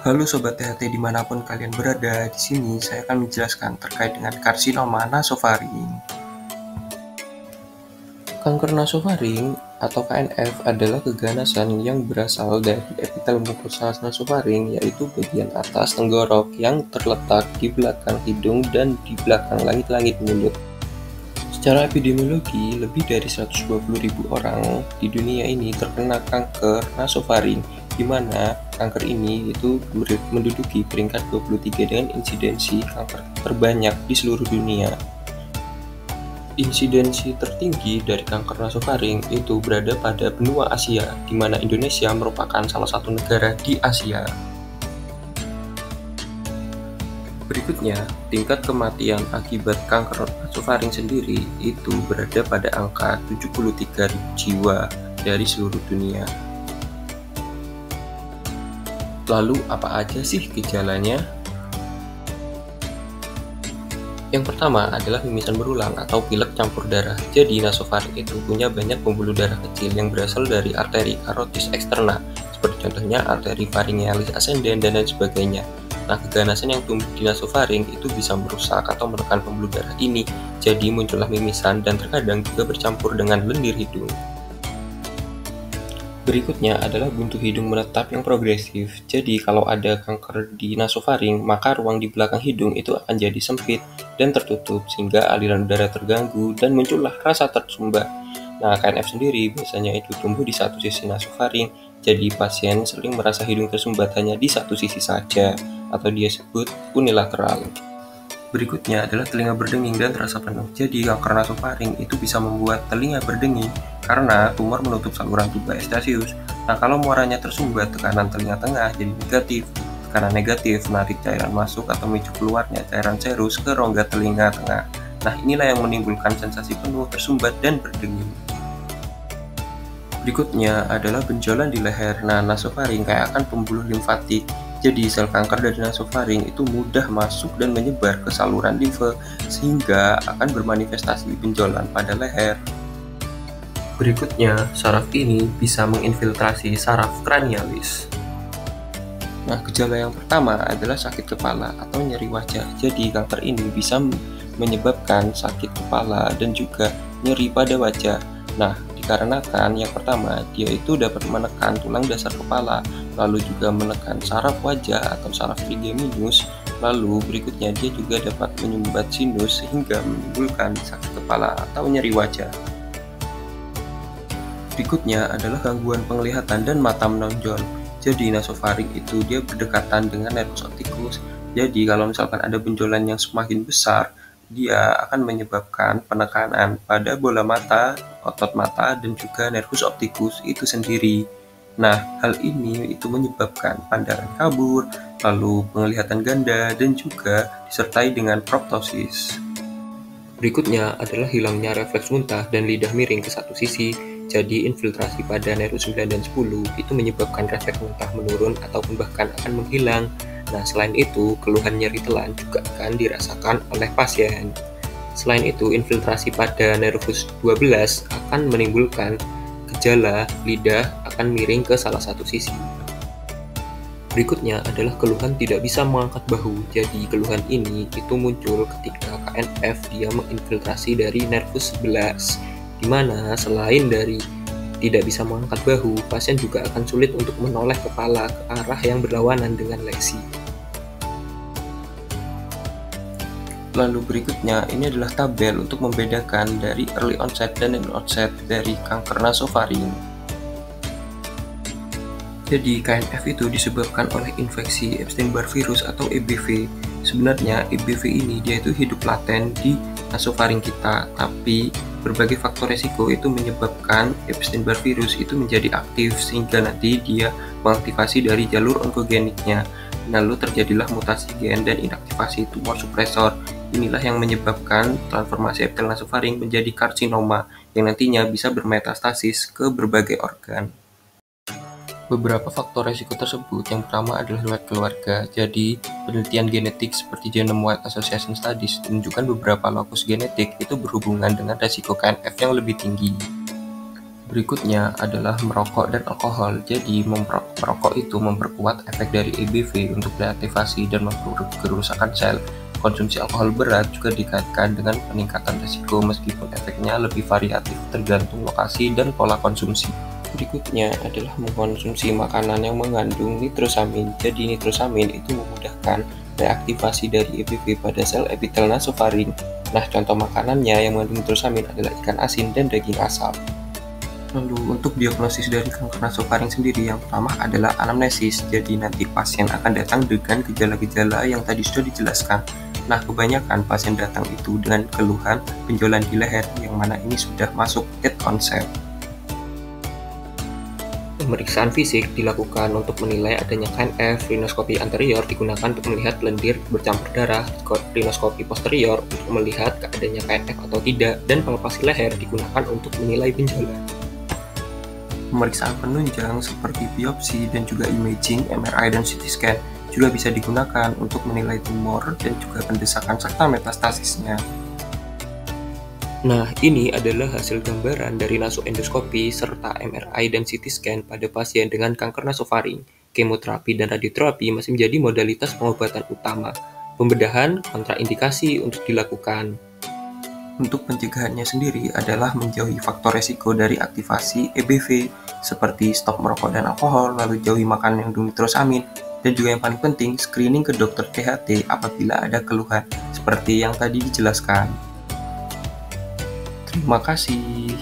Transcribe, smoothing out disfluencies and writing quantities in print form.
Halo Sobat THT dimanapun kalian berada, di sini saya akan menjelaskan terkait dengan karsinoma nasofaring. Kanker nasofaring atau KNF adalah keganasan yang berasal dari epitel mukosa nasofaring, yaitu bagian atas tenggorok yang terletak di belakang hidung dan di belakang langit-langit mulut. Secara epidemiologi, lebih dari 120.000 orang di dunia ini terkena kanker nasofaring, di mana kanker ini itu menduduki peringkat 23 dengan insidensi kanker terbanyak di seluruh dunia. Insidensi tertinggi dari kanker nasofaring itu berada pada benua Asia, di mana Indonesia merupakan salah satu negara di Asia. Berikutnya, tingkat kematian akibat kanker nasofaring sendiri itu berada pada angka 73.000 jiwa dari seluruh dunia. Lalu apa aja sih gejalanya? Yang pertama adalah mimisan berulang atau pilek campur darah. Jadi nasofaring itu punya banyak pembuluh darah kecil yang berasal dari arteri karotis eksterna, seperti contohnya arteri pharyngealis ascendens dan lain sebagainya. Nah, keganasan yang tumbuh di nasofaring itu bisa merusak atau menekan pembuluh darah ini, jadi muncullah mimisan dan terkadang juga bercampur dengan lendir hidung. Berikutnya adalah buntu hidung menetap yang progresif. Jadi kalau ada kanker di nasofaring, maka ruang di belakang hidung itu akan jadi sempit dan tertutup sehingga aliran udara terganggu dan muncullah rasa tersumbat. Nah, KNF sendiri biasanya itu tumbuh di satu sisi nasofaring, jadi pasien sering merasa hidung tersumbat hanya di satu sisi saja, atau dia sebut unilateral. Berikutnya adalah telinga berdenging dan terasa penuh. Jadi kanker nasofaring itu bisa membuat telinga berdenging karena tumor menutup saluran tuba Eustachius. Nah, kalau muaranya tersumbat, tekanan telinga tengah jadi negatif. Tekanan negatif menarik cairan masuk atau memicu keluarnya cairan serus ke rongga telinga tengah. Nah, inilah yang menimbulkan sensasi penuh, tersumbat, dan berdenging. Berikutnya adalah benjolan di leher. Nah, nasofaring kayak akan pembuluh limfatik. Jadi sel kanker dari nasofaring itu mudah masuk dan menyebar ke saluran limfe sehingga akan bermanifestasi benjolan pada leher. Berikutnya, saraf ini bisa menginfiltrasi saraf cranialis. Nah, gejala yang pertama adalah sakit kepala atau nyeri wajah. Jadi kanker ini bisa menyebabkan sakit kepala dan juga nyeri pada wajah. Nah, dikarenakan yang pertama, dia itu dapat menekan tulang dasar kepala, lalu juga menekan saraf wajah atau saraf trigeminus, lalu berikutnya dia juga dapat menyumbat sinus sehingga menimbulkan sakit kepala atau nyeri wajah. Berikutnya adalah gangguan penglihatan dan mata menonjol. Jadi nasofaring itu dia berdekatan dengan nervus opticus. Jadi kalau misalkan ada benjolan yang semakin besar, dia akan menyebabkan penekanan pada bola mata, otot mata, dan juga nervus opticus itu sendiri. Nah, hal ini itu menyebabkan pandangan kabur, lalu penglihatan ganda, dan juga disertai dengan proptosis. Berikutnya adalah hilangnya refleks muntah dan lidah miring ke satu sisi. Jadi infiltrasi pada nervus 9 dan 10 itu menyebabkan refleks muntah menurun ataupun bahkan akan menghilang. Nah, selain itu, keluhan nyeri telan juga akan dirasakan oleh pasien. Selain itu, infiltrasi pada nervus 12 akan menimbulkan gejala lidah akan miring ke salah satu sisi. Berikutnya adalah keluhan tidak bisa mengangkat bahu. Jadi keluhan ini itu muncul ketika KNF dia menginfiltrasi dari nervus 11, di mana selain dari tidak bisa mengangkat bahu, pasien juga akan sulit untuk menoleh kepala ke arah yang berlawanan dengan lesi. Lalu berikutnya, ini adalah tabel untuk membedakan dari early onset dan late onset dari kanker nasofaring. Jadi KNF itu disebabkan oleh infeksi Epstein-Barr virus atau EBV. Sebenarnya EBV ini dia itu hidup laten di nasofaring kita, tapi berbagai faktor resiko itu menyebabkan Epstein-Barr virus itu menjadi aktif sehingga nanti dia mengaktifasi dari jalur onkogeniknya. Lalu terjadilah mutasi gen dan inaktivasi tumor supresor. Inilah yang menyebabkan transformasi epitel nasofaring menjadi karsinoma yang nantinya bisa bermetastasis ke berbagai organ. Beberapa faktor resiko tersebut, yang pertama adalah riwayat keluarga. Jadi, penelitian genetik seperti Genome-Wide Association Studies menunjukkan beberapa lokus genetik itu berhubungan dengan resiko KNF yang lebih tinggi. Berikutnya adalah merokok dan alkohol. Jadi, merokok itu memperkuat efek dari EBV untuk reaktivasi dan memperburuk kerusakan sel. Konsumsi alkohol berat juga dikaitkan dengan peningkatan risiko meskipun efeknya lebih variatif tergantung lokasi dan pola konsumsi. Berikutnya adalah mengkonsumsi makanan yang mengandung nitrosamin. Jadi, nitrosamin itu memudahkan reaktivasi dari EBV pada sel epitel nasofaring. Nah, contoh makanannya yang mengandung nitrosamin adalah ikan asin dan daging asap. Lalu untuk diagnosis dari kanker nasofaring sendiri, yang pertama adalah anamnesis. Jadi nanti pasien akan datang dengan gejala-gejala yang tadi sudah dijelaskan. Nah, kebanyakan pasien datang itu dengan keluhan benjolan di leher, yang mana ini sudah masuk head concept. Pemeriksaan fisik dilakukan untuk menilai adanya KNF. Rinoskopi anterior digunakan untuk melihat lendir bercampur darah, rinoskopi posterior untuk melihat adanya KNF atau tidak, dan palpasi leher digunakan untuk menilai benjolan. Pemeriksaan penunjang seperti biopsi dan juga imaging, MRI dan CT scan juga bisa digunakan untuk menilai tumor dan juga pendesakan serta metastasisnya. Nah, ini adalah hasil gambaran dari nasoendoskopi serta MRI dan CT scan pada pasien dengan kanker nasofaring. Kemoterapi dan radioterapi masih menjadi modalitas pengobatan utama. Pembedahan kontraindikasi untuk dilakukan. Untuk pencegahannya sendiri adalah menjauhi faktor resiko dari aktivasi EBV seperti stop merokok dan alkohol, lalu jauhi makanan yang mengandung nitrosamin, dan juga yang paling penting screening ke dokter THT apabila ada keluhan seperti yang tadi dijelaskan. Terima kasih.